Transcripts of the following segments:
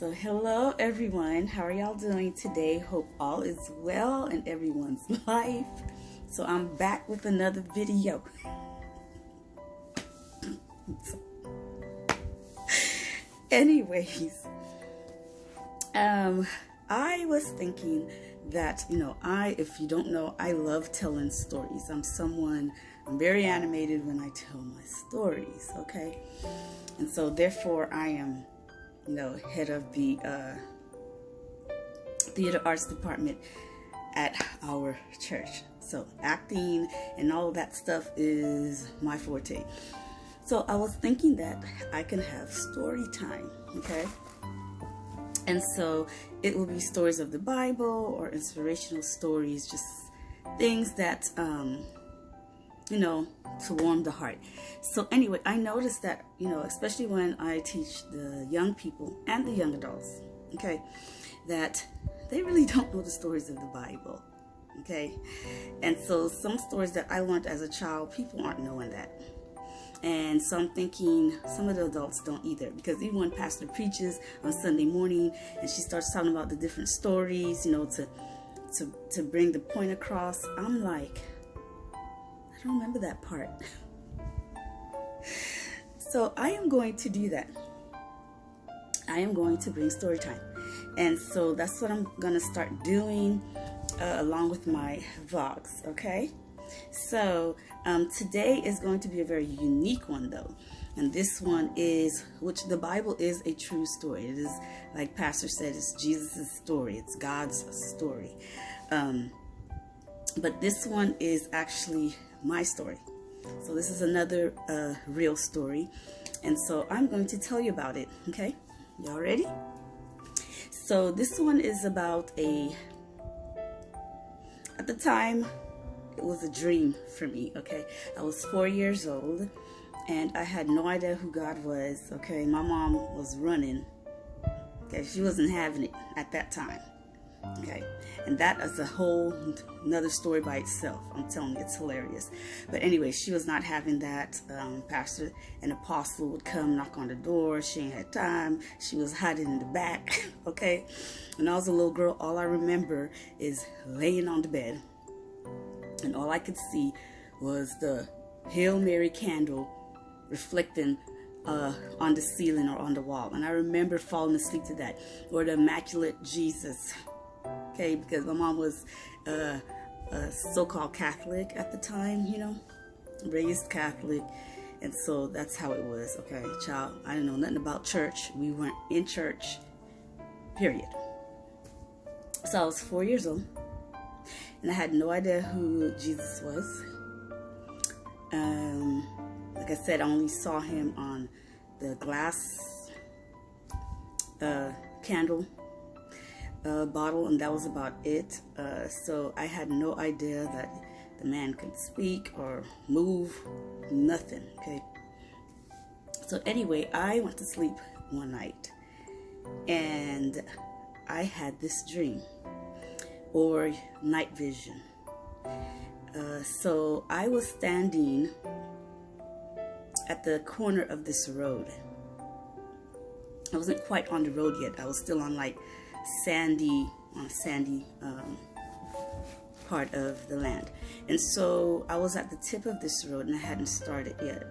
So hello everyone, how are y'all doing today? Hope all is well in everyone's life. So I'm back with another video. Anyways, I was thinking that, if you don't know, I love telling stories. I'm very animated when I tell my stories, okay? And so therefore I am head of the theater arts department at our church. So acting and all of that stuff is my forte. So I was thinking that I can have story time, okay? And so it will be stories of the Bible or inspirational stories, just things that, to warm the heart. So anyway, I noticed that, especially when I teach the young people and the young adults, okay, that they really don't know the stories of the Bible, okay? And so some stories that I learned as a child, people aren't knowing that. And so I'm thinking some of the adults don't either, because even when pastor preaches on Sunday morning and she starts talking about the different stories, to bring the point across, I'm like, I don't remember that part. So I am going to do that. I am going to bring story time. And so that's what I'm going to start doing along with my vlogs, okay? So today is going to be a very unique one though. And this one is, which the Bible is a true story. It is, like Pastor said, it's Jesus' story. It's God's story. But this one is actually my story. So this is another real story. And so I'm going to tell you about it, okay? Y'all ready? So this one is about at the time, it was a dream for me, okay? I was 4 years old and I had no idea who God was, okay? My mom was running, okay? She wasn't having it at that time, okay? And that is a whole another story by itself. I'm telling you, it's hilarious. But anyway, she was not having that. Pastor and apostle would come knock on the door. She ain't had time. She was hiding in the back, okay? When I was a little girl, all I remember is laying on the bed. And all I could see was the Hail Mary candle reflecting on the ceiling or on the wall. And I remember falling asleep to that. Or the Immaculate Jesus. Okay, because my mom was a so-called Catholic at the time, raised Catholic. And so that's how it was, okay, child. I didn't know nothing about church. We weren't in church, period. So I was 4 years old. And I had no idea who Jesus was. Like I said, I only saw him on the glass candle bottle, and that was about it. So I had no idea that the man could speak or move, nothing, okay? So anyway, I went to sleep one night, and I had this dream, or night vision. So I was standing at the corner of this road. I wasn't quite on the road yet. I was still on like sandy part of the land. And so I was at the tip of this road and I hadn't started yet.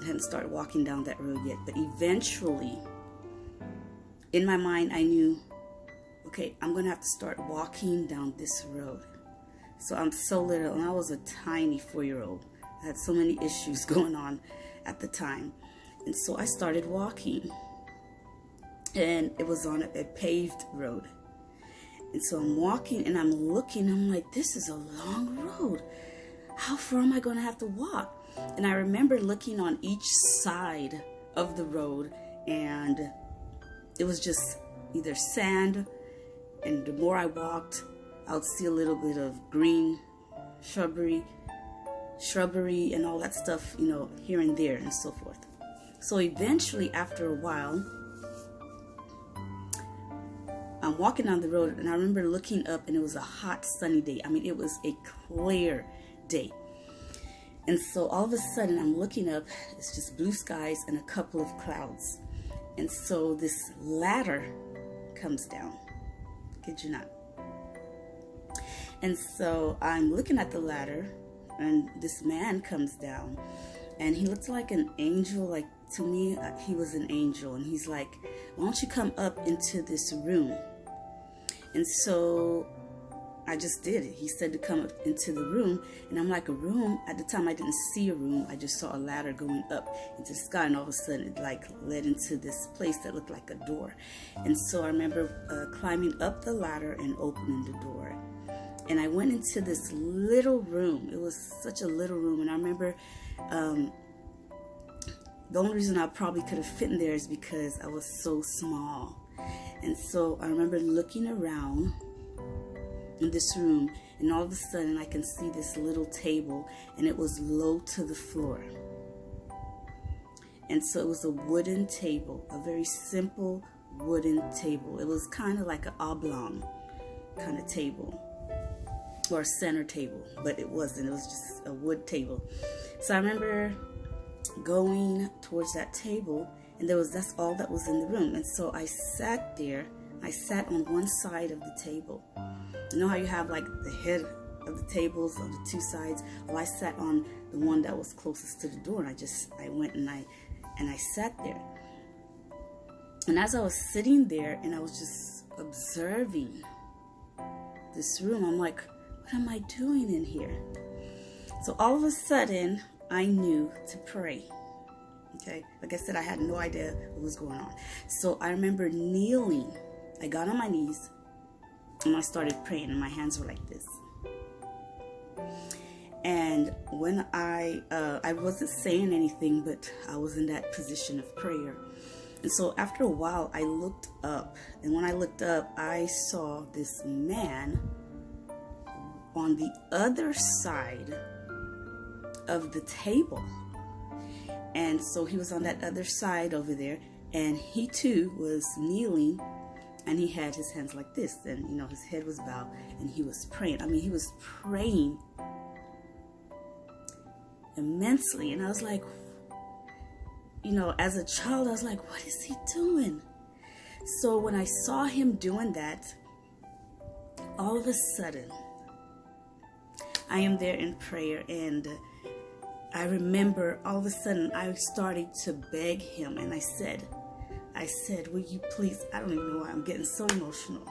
I hadn't started walking down that road yet. But eventually, in my mind, I knew, okay, I'm going to have to start walking down this road. So I'm so little, and I was a tiny 4-year-old. I had so many issues going on at the time. And so I started walking. And it was on a paved road. And so I'm walking and I'm looking. I'm like, this is a long road. How far am I going to have to walk? And I remember looking on each side of the road, and it was just either sand, and the more I walked, I would see a little bit of green shrubbery and all that stuff, here and there and so forth. So eventually, after a while, I'm walking down the road, and I remember looking up, and it was a hot, sunny day. I mean, it was a clear day. And so all of a sudden, I'm looking up, it's just blue skies and a couple of clouds. And so this ladder comes down. Kid you not. And so I'm looking at the ladder, and this man comes down, and he looks like an angel. Like, to me, he was an angel. And he's like, why don't you come up into this room? And so I just did it. He said to come up into the room, and I'm like, a room? At the time, I didn't see a room. I just saw a ladder going up into the sky, and all of a sudden, it like led into this place that looked like a door. And so I remember climbing up the ladder and opening the door. And I went into this little room. It was such a little room, and I remember the only reason I probably could have fit in there is because I was so small. And so I remember looking around in this room, and all of a sudden I can see this little table, and it was low to the floor. And so it was a wooden table, a very simple wooden table. It was kind of like an oblong kind of table, or a center table, but it wasn't. It was just a wood table. So I remember going towards that table, and that's all that was in the room. And so I sat there. I sat on one side of the table. You know how you have like the head of the tables on the two sides? Well, I sat on the one that was closest to the door, and I went and I sat there. And as I was sitting there and I was just observing this room, I'm like, what am I doing in here? So all of a sudden, I knew to pray. Okay, like I said, I had no idea what was going on. So I remember kneeling. I got on my knees and I started praying, and my hands were like this. And when I wasn't saying anything, but I was in that position of prayer. And so after a while, I looked up, and when I looked up, I saw this man on the other side of the table. And so he was on that other side over there, and he too was kneeling, and he had his hands like this, and you know, his head was bowed, and he was praying. I mean, he was praying immensely. And I was like, you know, as a child, I was like, what is he doing? So when I saw him doing that, all of a sudden, I am there in prayer, and I remember all of a sudden I started to beg him, and I said, will you please, I don't even know why I'm getting so emotional.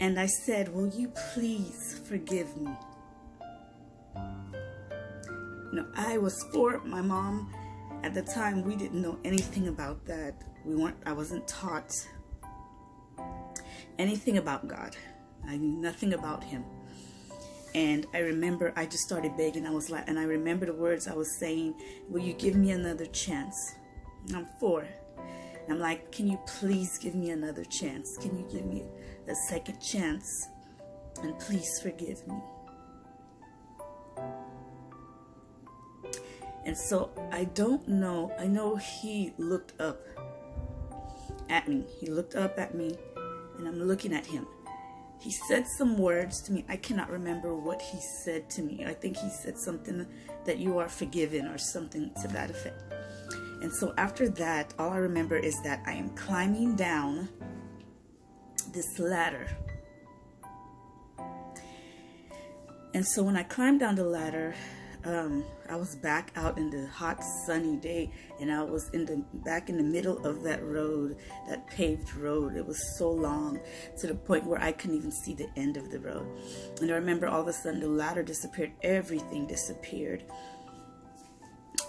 And I said, will you please forgive me? You know, I was 4. My mom, at the time, we didn't know anything about that. I wasn't taught anything about God. I knew nothing about him. And I remember I just started begging. And I remember the words I was saying, will you give me another chance? And I'm 4. And I'm like, can you please give me another chance? Can you give me a second chance? And please forgive me. And so I don't know. I know he looked up at me. He looked up at me, and I'm looking at him. He said some words to me. I cannot remember what he said to me. I think he said something that you are forgiven or something to that effect. And so after that, all I remember is that I am climbing down this ladder. And so when I climbed down the ladder, I was back out in the hot sunny day, and I was back in the middle of that road, that paved road. It was so long, to the point where I couldn't even see the end of the road. And I remember all of a sudden the ladder disappeared, everything disappeared.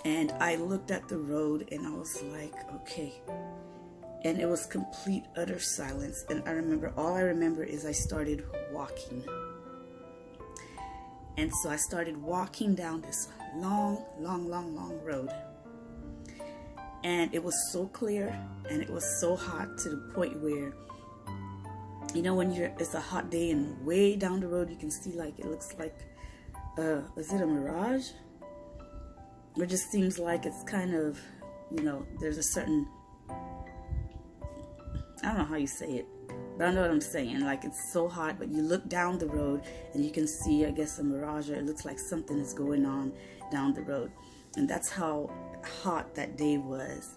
And I looked at the road, and I was like, okay. And it was complete, utter silence. And all I remember is I started walking. And so I started walking down this long road. And it was so clear, and it was so hot, to the point where, you know, when it's a hot day and way down the road, you can see, like, it looks like, is it a mirage? It just seems like it's kind of, you know, there's a certain, I don't know how you say it, but I know what I'm saying. Like, it's so hot, but you look down the road and you can see, I guess, a mirage, or it looks like something is going on down the road. And that's how hot that day was.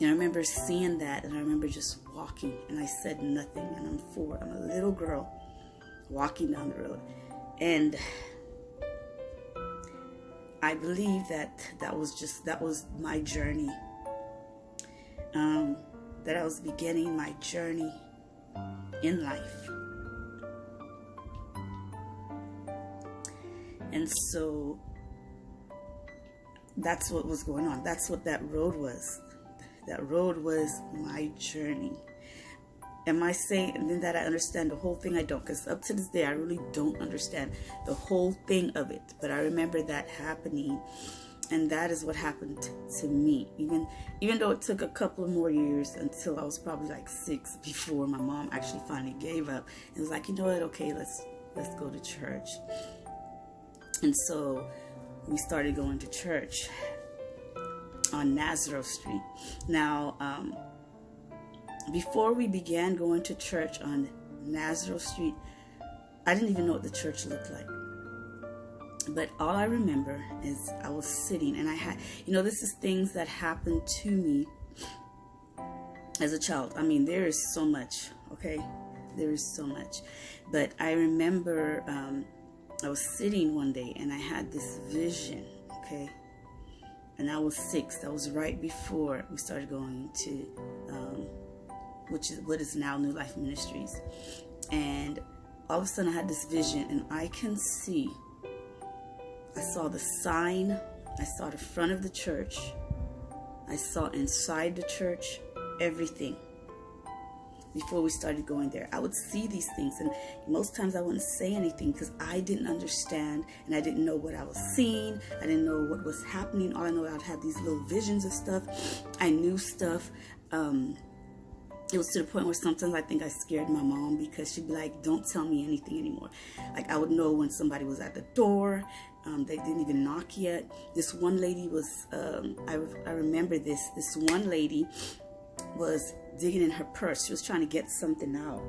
And I remember seeing that, and I remember just walking, and I said nothing. And I'm 4. I'm a little girl walking down the road. And I believe that was my journey. That I was beginning my journey in life. And so that's what was going on. That's what that road was. That road was my journey. Am I saying that I understand the whole thing? I don't, because up to this day I really don't understand the whole thing of it. But I remember that happening, and that is what happened to me. Even though it took a couple of more years until I was probably like 6 before my mom actually finally gave up. It was like, you know what? Okay, let's go to church. And so we started going to church on Nazareth Street. Now, before we began going to church on Nazareth Street, I didn't even know what the church looked like. But all I remember is I was sitting, and I had, this is things that happened to me as a child. I mean, there is so much, okay? There is so much. But I remember I was sitting one day, and I had this vision, okay? And I was 6. That was right before we started going to which is what is now New Life Ministries. And all of a sudden I had this vision, and I saw the sign, I saw the front of the church, I saw inside the church, everything. Before we started going there, I would see these things, and most times I wouldn't say anything because I didn't understand, and I didn't know what I was seeing. I didn't know what was happening. All I know, I'd have these little visions of stuff. I knew stuff. It was to the point where sometimes I think I scared my mom, because she'd be like, don't tell me anything anymore. Like, I would know when somebody was at the door. They didn't even knock yet. This one lady was, I remember this one lady was digging in her purse. She was trying to get something out.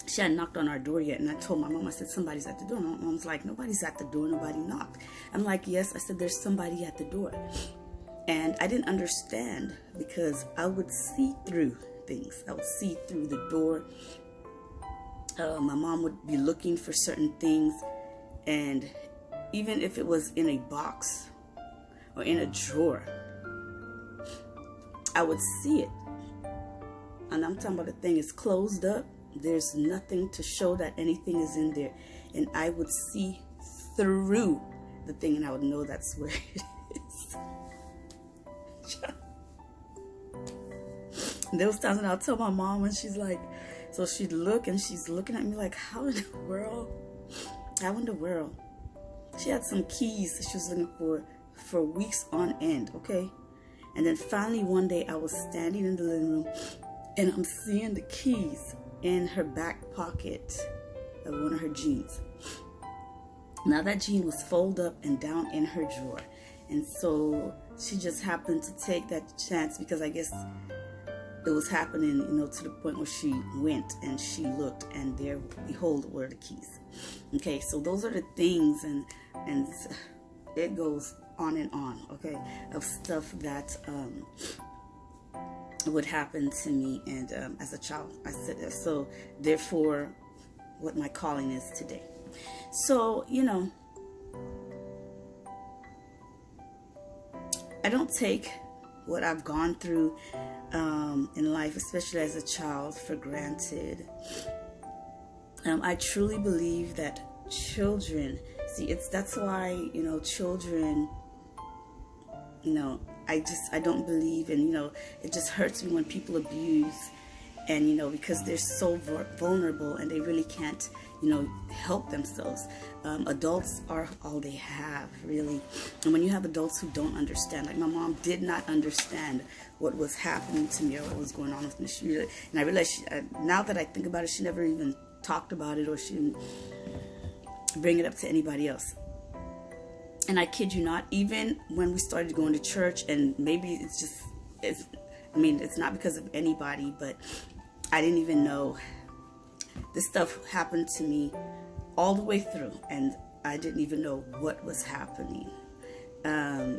She hadn't knocked on our door yet, and I told my mom, I said, somebody's at the door. My mom was like, nobody's at the door, nobody knocked. I'm like, yes. I said, there's somebody at the door. And I didn't understand, because I would see through things. I would see through the door. My mom would be looking for certain things, and even if it was in a box or in a drawer, I would see it. And I'm talking about the thing is closed up. There's nothing to show that anything is in there. And I would see through the thing, and I would know that's where it is. There was times when I'll tell my mom, and she's like, so she'd look, and she's looking at me like, how in the world? How in the world? She had some keys that she was looking for weeks on end, okay? And then finally one day I was standing in the living room, and I'm seeing the keys in her back pocket of one of her jeans. Now that jean was folded up and down in her drawer. And so she just happened to take that chance, because I guess it was happening, to the point where she went and she looked, and there, behold, were the keys. Okay, so those are the things, and it goes on and on, okay, of stuff that would happen to me, and as a child. I said, so therefore, what my calling is today. So, I don't take what I've gone through in life, especially as a child, for granted. I truly believe that children, that's why, children, I don't believe in, it just hurts me when people abuse, and, because they're so vulnerable, and they really can't, help themselves. Adults are all they have, really. And when you have adults who don't understand, like my mom did not understand what was happening to me or what was going on with me. And I realize, now that I think about it, she never even talked about it, or she didn't bring it up to anybody else. And I kid you not, even when we started going to church, and maybe it's not because of anybody, but I didn't even know this stuff happened to me all the way through, and I didn't even know what was happening.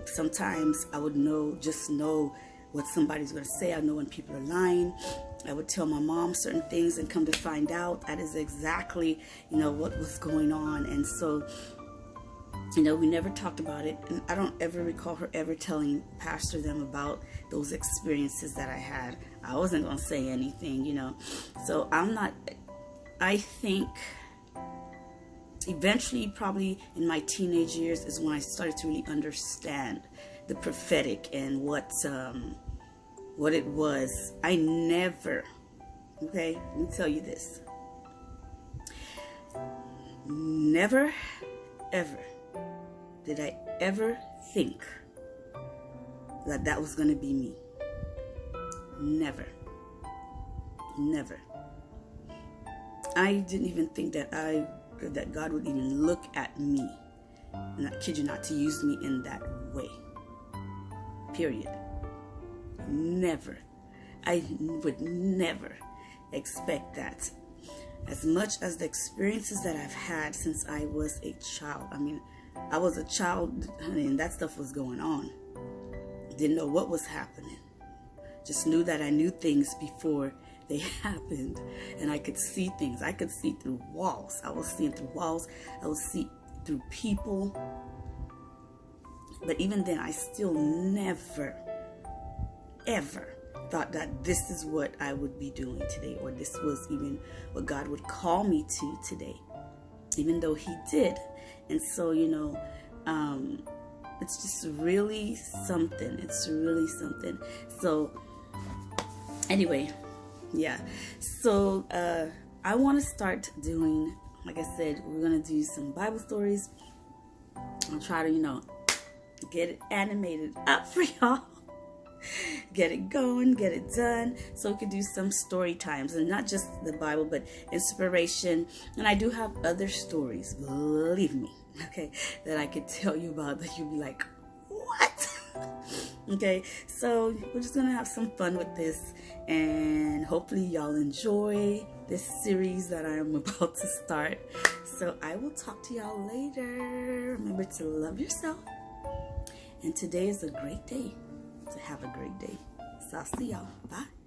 Sometimes I would just know what somebody's going to say. I know when people are lying. I would tell my mom certain things and come to find out that is exactly, what was going on. And so, we never talked about it. And I don't ever recall her ever telling Pastor them about those experiences that I had. I wasn't going to say anything, So I think eventually, probably in my teenage years, is when I started to really understand the prophetic and what it was. I never, okay, let me tell you this. Never, ever did I ever think that was going to be me. Never. Never. I didn't even think that God would even look at me, and I kid you not, to use me in that way. Period. Never. I would never expect that. As much as the experiences that I've had since I was a child. I mean, I was a child, and that stuff was going on. Didn't know what was happening. Just knew that I knew things before they happened, and I could see things. I could see through walls. I was seeing through walls. I would see through people. But even then, I still never, ever thought that this is what I would be doing today, or this was even what God would call me to today, even though He did. And so, it's just really something. It's really something. So, anyway, yeah. So, I want to start doing, like I said, we're going to do some Bible stories. I'll try to, get it animated up for y'all. Get it going, get it done, so we could do some story times, and not just the Bible, but inspiration. And I do have other stories, believe me, okay, that I could tell you about that you'll be like, what? Okay, so we're just gonna have some fun with this, and hopefully y'all enjoy this series that I am about to start. So I will talk to y'all later. Remember to love yourself, and today is a great day to have a great day. So I'll see y'all. Bye.